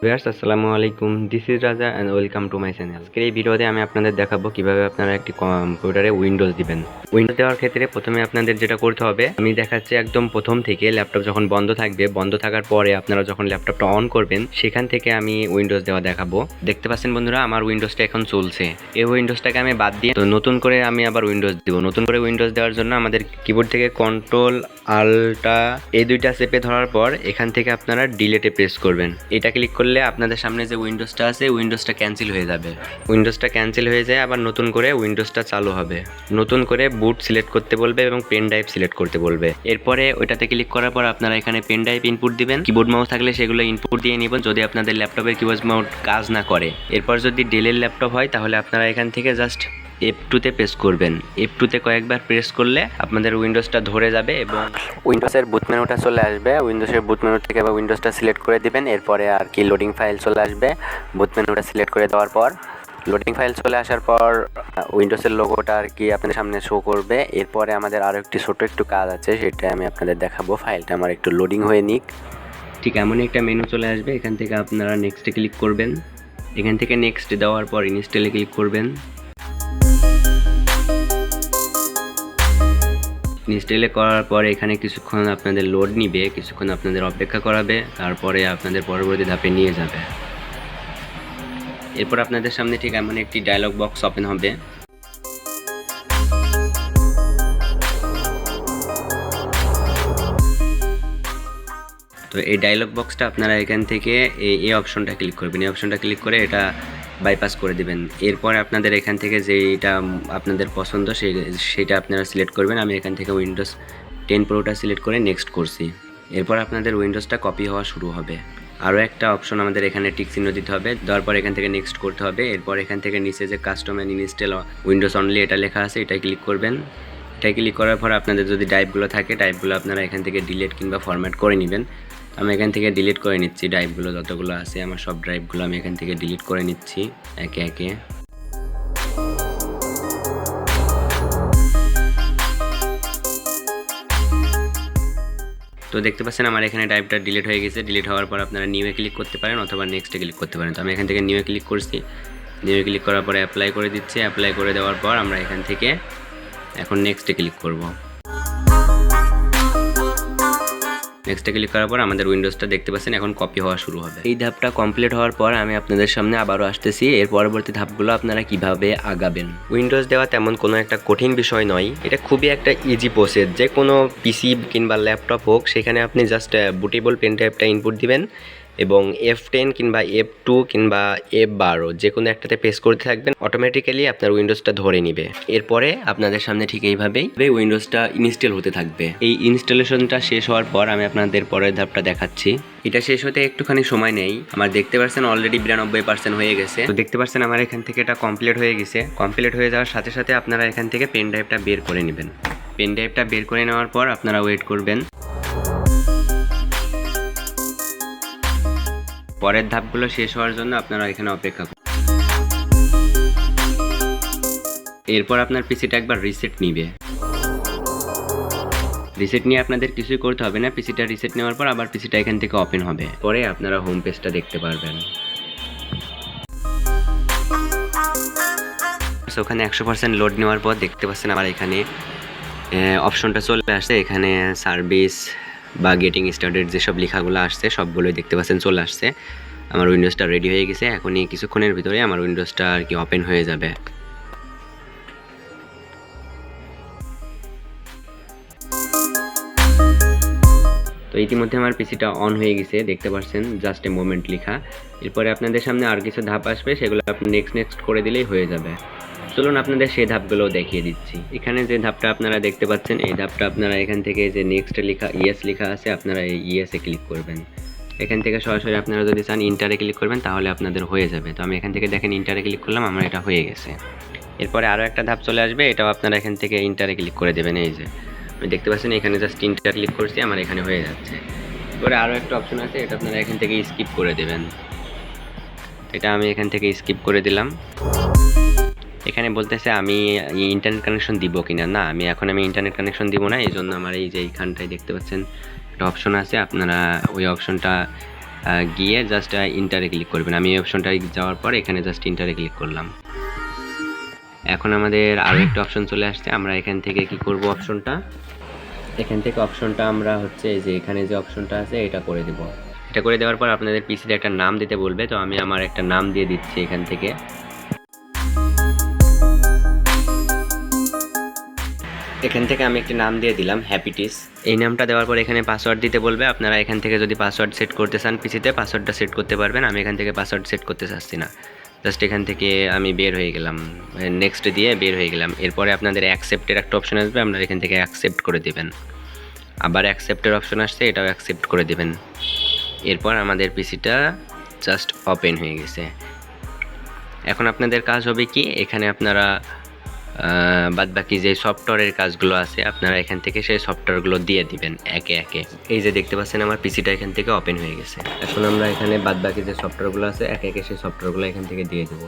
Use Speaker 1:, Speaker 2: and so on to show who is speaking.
Speaker 1: Viewers আসসালামু আলাইকুম, this is রাজা and welcome to my channel. আজকের এই ভিডিওতে আমি আপনাদের দেখাবো কিভাবে আপনারা একটি কম্পিউটারে উইন্ডোজ দিবেন। উইন্ডোজ দেওয়ার ক্ষেত্রে প্রথমে আপনাদের যেটা করতে হবে, আমি দেখাচ্ছি একদম প্রথম থেকে। ল্যাপটপ যখন বন্ধ থাকবে, বন্ধ থাকার পরে আপনারা যখন ল্যাপটপটা অন করবেন, সেখান থেকে আমি উইন্ডোজ দেওয়া দেখাবো। দেখতে পাচ্ছেন বন্ধুরা, আমার উইন্ডোজটা এখন চলছে। এই উইন্ডোজটাকে আমি বাদ দিয়ে তো নতুন করে আমি আবার উইন্ডোজ দিব। নতুন করে উইন্ডোজ দেওয়ার জন্য আমাদের কিবোর্ড থেকে কন্ট্রোল আল্টা এই দুইটা চেপে ধরার পর এখান থেকে আপনারা ডিলেটে প্রেস করবেন। এটা ক্লিক করলে আপনাদের সামনে যে উইন্ডোজটা আছে, উইন্ডোজটা ক্যান্সেল হয়ে যাবে। উইন্ডোজটা ক্যান্সেল হয়ে যায়, আবার নতুন করে উইন্ডোজটা চালু হবে। নতুন করে বুট সিলেক্ট করতে বলবে এবং পেন ড্রাইভ সিলেক্ট করতে বলবে। এরপরে ওইটাতে ক্লিক করার পর আপনারা এখানে পেন ড্রাইভ ইনপুট দিবেন। কিবোর্ড মাউস থাকলে সেগুলো ইনপুট দিয়ে নেবেন যদি আপনাদের ল্যাপটপের কিবোর্ড মাউস কাজ না করে। এরপর যদি ডেলের ল্যাপটপ হয় তাহলে আপনারা এখান থেকে জাস্ট F2-তে প্রেস করবেন। F2-তে কয়েকবার প্রেস করলে আপনাদের উইন্ডোজটা ধরে যাবে এবং উইন্ডোজের বুট মেনুটা চলে আসবে। উইন্ডোজের বুট মেনু থেকে আবার উইন্ডোজটা সিলেক্ট করে দিবেন। এরপরে আর কি লোডিং ফাইল চলে আসবে। বুট মেনুটা সিলেক্ট করে দেওয়ার পর লোডিং ফাইল চলে আসার পর উইন্ডোজের লোগোটা আর কি আপনাদের সামনে শো করবে। এরপরে আমাদের আরও একটি ছোটো একটু কাজ আছে, সেটা আমি আপনাদের দেখাবো। ফাইলটা আমার একটু লোডিং হয়ে নিক। ঠিক এমনই একটা মেনু চলে আসবে। এখান থেকে আপনারা নেক্সটে ক্লিক করবেন। এখান থেকে নেক্সট দেওয়ার পর ইনস্টলে ক্লিক করবেন। ইনস্টলে করার পরে এখানে কিছুক্ষণ আপনাদের লোড নিবে, কিছুক্ষণ আপনাদের অপেক্ষা করাবে, তারপরে আপনাদের পরবর্তী ধাপে নিয়ে যাবে। এরপর আপনাদের সামনে ঠিক এমন একটি ডায়লগ বক্স ওপেন হবে। তো এই ডায়লগ বক্সটা আপনারা এখান থেকে এই অপশনটা ক্লিক করবেন। এই অপশনটা ক্লিক করে এটা বাইপাস করে দিবেন। এরপর আপনাদের এখান থেকে যেটা আপনাদের পছন্দ সেটা আপনারা সিলেক্ট করবেন। আমি এখান থেকে উইন্ডোজ 10 প্রোটা সিলেক্ট করে নেক্সট করছি। এরপর আপনাদের উইন্ডোজটা কপি হওয়া শুরু হবে। আরও একটা অপশন আমাদের এখানে টিক চিহ্ন দিতে হবে, দেওয়ার পর এখান থেকে নেক্সট করতে হবে। এরপর এখান থেকে নিচে যে custom and install Windows only এটা লেখা আছে, এটাই ক্লিক করবেন। এটা ক্লিক করার পর আপনাদের যদি ড্রাইভগুলো থাকে, ড্রাইভগুলো আপনারা এখান থেকে ডিলিট কিংবা ফরম্যাট করে নেবেন। আমি এখান থেকে ডিলিট করে নিচ্ছি। ড্রাইভগুলো যতগুলো আছে আমার সব ড্রাইভগুলো আমি এখান থেকে ডিলিট করে নিচ্ছি একে একে। তো দেখতে পাচ্ছেন আমার এখানে ড্রাইভটা ডিলিট হয়ে গেছে। ডিলিট হওয়ার পর আপনারা নিউয়ে ক্লিক করতে পারেন অথবা নেক্সটে ক্লিক করতে পারেন। তো আমি এখান থেকে নিউয়ে ক্লিক করছি। নিউয়ে ক্লিক করার পরে অ্যাপ্লাই করে দিচ্ছি। অ্যাপ্লাই করে দেওয়ার পর আমরা এখান থেকে এখন নেক্সটে ক্লিক করব। নেক্সটে ক্লিক করার পর আমাদের উইন্ডোজটা দেখতে পাচ্ছেন এখন কপি হওয়া শুরু হবে। এই ধাপটা কমপ্লিট হওয়ার পর আমি আপনাদের সামনে আবারও আসতেছি। এর পরবর্তী ধাপগুলো আপনারা কিভাবে আগাবেন। উইন্ডোজ দেওয়া তেমন কোনো একটা কঠিন বিষয় নয়, এটা খুবই একটা ইজি প্রসেস। যে কোনো পিসি কিংবা ল্যাপটপ হোক, সেখানে আপনি জাস্ট বুটেবল পেন ড্রাইভটা ইনপুট দিবেন এবং F10 কিংবা F2 কিংবা F12 যে কোনো একটাতে প্রেস করতে থাকবেন। অটোমেটিক্যালি আপনার উইন্ডোজটা ধরে নিবে। এরপরে আপনাদের সামনে ঠিক এইভাবেই উইন্ডোজটা ইনস্টল হতে থাকবে। এই ইনস্টলেশনটা শেষ হওয়ার পর আমি আপনাদের পরের ধাপটা দেখাচ্ছি। এটা শেষ হতে একটুখানি সময় নেই। আমার দেখতে পাচ্ছেন অলরেডি 92% হয়ে গেছে। তো দেখতে পাচ্ছেন আমার এখান থেকে এটা কমপ্লিট হয়ে গেছে। কমপ্লিট হয়ে যাওয়ার সাথে সাথে আপনারা এখান থেকে পেন ড্রাইভটা বের করে নেবেন। পেন ড্রাইভটা বের করে নেওয়ার পর আপনারা ওয়েট করবেন। পরের ধাপগুলো শেষ হওয়ার জন্য আপনারা এখানে অপেক্ষা করুন। এরপর আপনার পিসিটা একবার রিসেট নিবে। রিসেট নিয়ে আপনাদের কিছুই করতে হবে না। পিসিটা রিসেট নেওয়ার পর আবার পিসিটা এখান থেকে ওপেন হবে। পরে আপনারা হোম পেজটা দেখতে পারবেন। ওখানে 100% লোড নেওয়ার পর দেখতে পাচ্ছেন আমার এখানে অপশনটা চলে আসছে। এখানে সার্ভিস বা গেটিং স্টার্টেড যেসব লেখাগুলো আসছে সবগুলোই দেখতে পাচ্ছেন চলে আসছে। আমার উইন্ডোজটা রেডি হয়ে গেছে। এখনই কিছুক্ষণের ভিতরে আমার উইন্ডোজটা আর কি ওপেন হয়ে যাবে। তো ইতিমধ্যে আমার পিসিটা অন হয়ে গেছে, দেখতে পাচ্ছেন জাস্ট এ মোমেন্ট লেখা। এরপরে আপনাদের সামনে আর কিছু ধাপ আসবে, সেগুলো আপনি নেক্সট করে দিলেই হয়ে যাবে। চলুন আপনাদের সেই ধাপগুলো দেখিয়ে দিচ্ছি। এখানে যে ধাপটা আপনারা দেখতে পাচ্ছেন, এই ধাপটা আপনারা এখান থেকে যে নেক্সট লেখা ইয়েস লেখা আছে, আপনারা এই ইয়েসে ক্লিক করবেন। এখান থেকে সরাসরি আপনারা যদি চান ইন্টারে ক্লিক করবেন তাহলে আপনাদের হয়ে যাবে। তো আমি এখান থেকে দেখেন ইন্টারে ক্লিক করলাম, আমার এটা হয়ে গেছে। এরপরে আরও একটা ধাপ চলে আসবে, এটাও আপনারা এখান থেকে ইন্টারে ক্লিক করে দেবেন। এই যে আমি দেখতে পাচ্ছেন এখানে জাস্ট ইন্টার ক্লিক করছি, আমার এখানে হয়ে যাচ্ছে। এরপরে আরও একটা অপশন আছে, এটা আপনারা এখান থেকে স্কিপ করে দেবেন। এটা আমি এখান থেকে স্কিপ করে দিলাম। এখানে বলতেছে আমি ইন্টারনেট কানেকশন দিব কিনা। না, আমি ইন্টারনেট কানেকশন দিব না। এই জন্য আমার এই যে এইখানটায় দেখতে পাচ্ছেন একটা অপশন আছে, আপনারা ওই অপশনটা গিয়ে জাস্ট ইন্টারে ক্লিক করবেন। আমি এই অপশনটা যাওয়ার পর এখানে জাস্ট ইন্টারে ক্লিক করলাম। এখন আমাদের আরও একটা অপশন চলে আসছে। আমরা এখান থেকে কি করব, এখান থেকে অপশনটা আমরা হচ্ছে এই যে এখানে যে অপশনটা আছে এটা করে দেব। এটা করে দেওয়ার পর আপনাদের পিসিতে একটা নাম দিতে বলবে, তো আমি আমার একটা নাম দিয়ে দিচ্ছি এখান থেকে। এখান থেকে আমি একটি নাম দিয়ে দিলাম হ্যাপিটিস। এই নামটা দেওয়ার পর এখানে পাসওয়ার্ড দিতে বলবে। আপনারা এখান থেকে যদি পাসওয়ার্ড সেট করতে চান পিসিতে, পাসওয়ার্ডটা সেট করতে পারবেন। আমি এখান থেকে পাসওয়ার্ড সেট করতে চাচ্ছি না, জাস্ট এখান থেকে আমি বের হয়ে গেলাম, নেক্সট দিয়ে বের হয়ে গেলাম। এরপরে আপনাদের অ্যাকসেপ্টের একটা অপশন আসবে, আপনারা এখান থেকে অ্যাকসেপ্ট করে দেবেন। আবার অ্যাকসেপ্টের অপশন আসছে, এটাও অ্যাকসেপ্ট করে দেবেন। এরপর আমাদের পিসিটা জাস্ট ওপেন হয়ে গেছে। এখন আপনাদের কাজ হবে কি, এখানে আপনারা বাদ বাকি যে সফটওয়্যারের কাজগুলো আছে আপনারা এখান থেকে সেই সফটওয়্যারগুলো দিয়ে দিবেন একে একে। এই যে দেখতে পাচ্ছেন আমার পিসিটা এখান থেকে ওপেন হয়ে গেছে। এখন আমরা এখানে বাদ বাকি যে সফটওয়্যারগুলো আছে একে একে সেই সফটওয়্যারগুলো এখান থেকে দিয়ে দেবো।